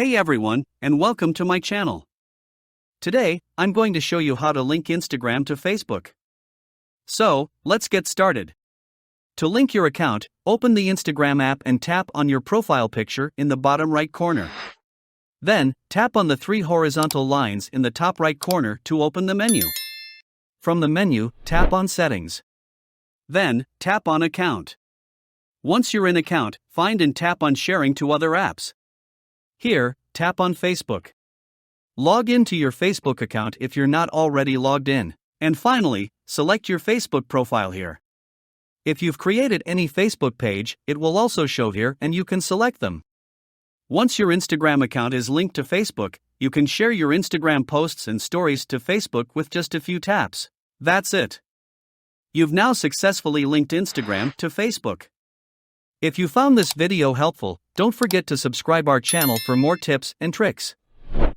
Hey everyone, and welcome to my channel. Today, I'm going to show you how to link Instagram to Facebook. So, let's get started. To link your account, open the Instagram app and tap on your profile picture in the bottom right corner. Then, tap on the three horizontal lines in the top right corner to open the menu. From the menu, tap on Settings. Then, tap on Account. Once you're in Account, find and tap on Sharing to other apps. Here, tap on Facebook. Log into your Facebook account if you're not already logged in. And finally, select your Facebook profile here. If you've created any Facebook page, it will also show here and you can select them. Once your Instagram account is linked to Facebook, you can share your Instagram posts and stories to Facebook with just a few taps. That's it. You've now successfully linked Instagram to Facebook. If you found this video helpful, don't forget to subscribe our channel for more tips and tricks.